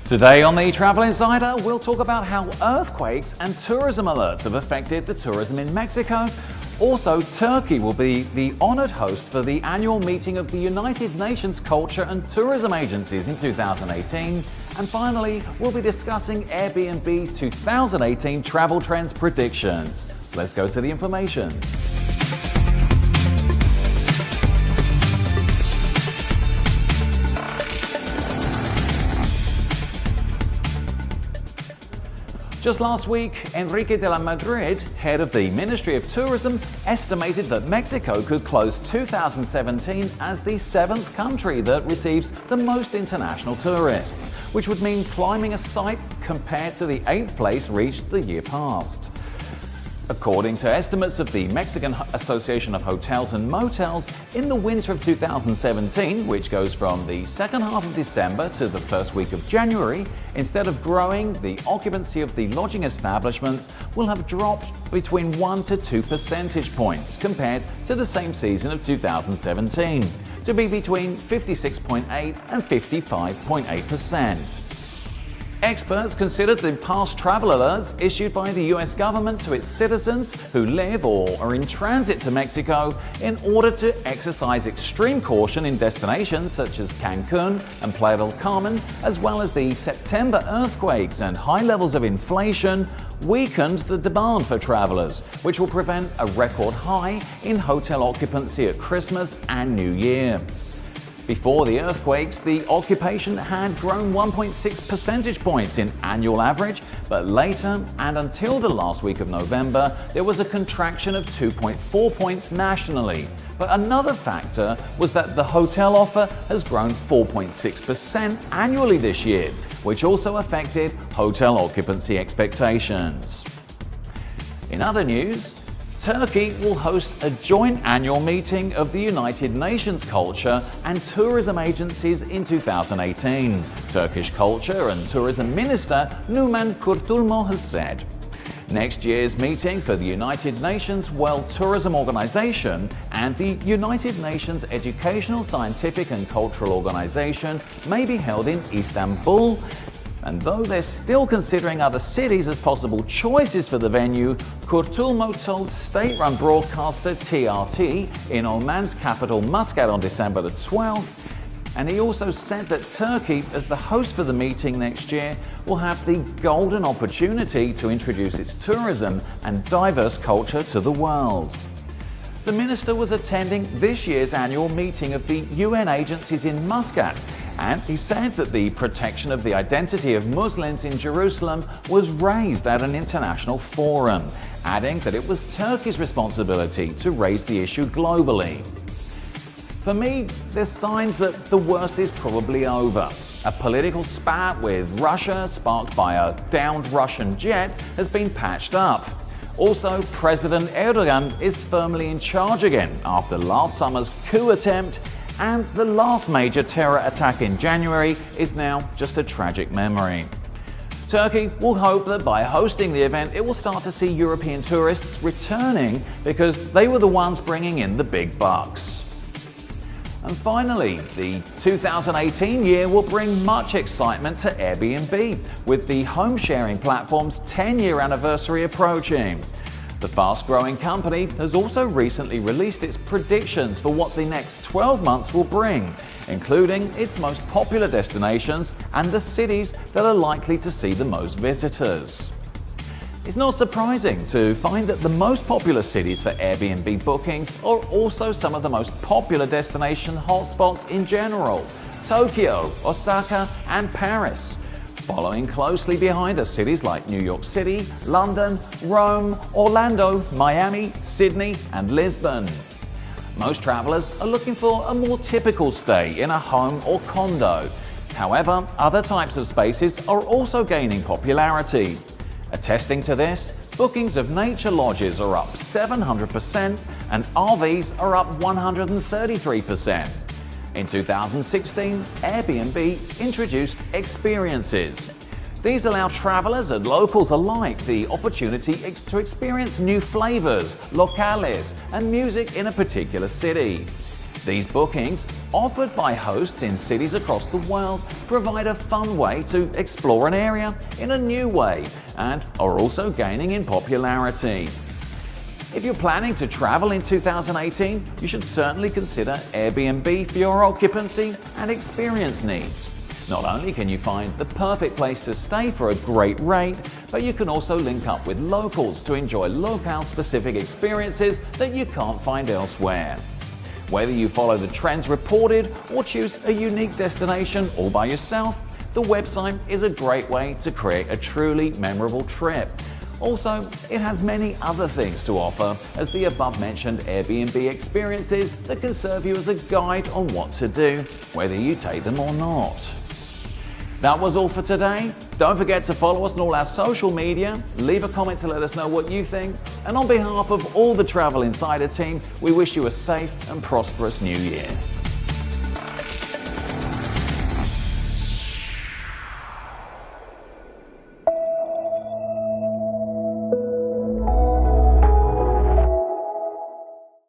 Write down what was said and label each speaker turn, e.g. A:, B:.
A: Today on the Travel Insider, we'll talk about how earthquakes and tourism alerts have affected the tourism in Mexico. Also, Turkey will be the honored host for the annual meeting of the United Nations Culture and Tourism Agencies in 2018. And finally, we'll be discussing Airbnb's 2018 travel trends predictions. Let's go to the information. Just last week, Enrique de la Madrid, head of the Ministry of Tourism, estimated that Mexico could close 2017 as the 7th country that receives the most international tourists, which would mean climbing a sight compared to the 8th place reached the year past. According to estimates of the Mexican Association of Hotels and Motels, in the winter of 2017, which goes from the second half of December to the first week of January, instead of growing, the occupancy of the lodging establishments will have dropped between 1 to 2 percentage points compared to the same season of 2017, to be between 56.8 and 55.8%. Experts considered the past travel alerts issued by the US government to its citizens who live or are in transit to Mexico in order to exercise extreme caution in destinations such as Cancun and Playa del Carmen, as well as the September earthquakes and high levels of inflation, weakened the demand for travelers, which will prevent a record high in hotel occupancy at Christmas and New Year. Before the earthquakes, the occupation had grown 1.6 percentage points in annual average, but later, and until the last week of November, there was a contraction of 2.4 points nationally. But another factor was that the hotel offer has grown 4.6% annually this year, which also affected hotel occupancy expectations. In other news, Turkey will host a joint annual meeting of the United Nations Culture and Tourism Agencies in 2018, Turkish Culture and Tourism Minister Numan Kurtulmu has said. Next year's meeting for the United Nations World Tourism Organization and the United Nations Educational, Scientific and Cultural Organization may be held in Istanbul. And though they're still considering other cities as possible choices for the venue, Kurtulmu told state-run broadcaster TRT in Oman's capital Muscat on December the 12th. And he also said that Turkey, as the host for the meeting next year, will have the golden opportunity to introduce its tourism and diverse culture to the world. The minister was attending this year's annual meeting of the UN agencies in Muscat, and he said that the protection of the identity of Muslims in Jerusalem was raised at an international forum, adding that it was Turkey's responsibility to raise the issue globally. For me, there's signs that the worst is probably over. A political spat with Russia, sparked by a downed Russian jet, has been patched up. Also, President Erdogan is firmly in charge again after last summer's coup attempt, and the last major terror attack in January is now just a tragic memory. Turkey will hope that by hosting the event, it will start to see European tourists returning because they were the ones bringing in the big bucks. And finally, the 2018 year will bring much excitement to Airbnb, with the home-sharing platform's 10-year anniversary approaching. The fast-growing company has also recently released its predictions for what the next 12 months will bring, including its most popular destinations and the cities that are likely to see the most visitors. It's not surprising to find that the most popular cities for Airbnb bookings are also some of the most popular destination hotspots in general: Tokyo, Osaka, and Paris. Following closely behind are cities like New York City, London, Rome, Orlando, Miami, Sydney, and Lisbon. Most travelers are looking for a more typical stay in a home or condo. However, other types of spaces are also gaining popularity. Attesting to this, bookings of nature lodges are up 700% and RVs are up 133%. In 2016, Airbnb introduced experiences. These allow travelers and locals alike the opportunity to experience new flavors, locales, and music in a particular city. These bookings offered by hosts in cities across the world, provide a fun way to explore an area in a new way and are also gaining in popularity. If you're planning to travel in 2018, you should certainly consider Airbnb for your occupancy and experience needs. Not only can you find the perfect place to stay for a great rate, but you can also link up with locals to enjoy locale-specific experiences that you can't find elsewhere. Whether you follow the trends reported or choose a unique destination all by yourself, the website is a great way to create a truly memorable trip. Also, it has many other things to offer as the above-mentioned Airbnb experiences that can serve you as a guide on what to do, whether you take them or not. That was all for today. Don't forget to follow us on all our social media, leave a comment to let us know what you think, and on behalf of all the Travel Insider team, we wish you a safe and prosperous new year.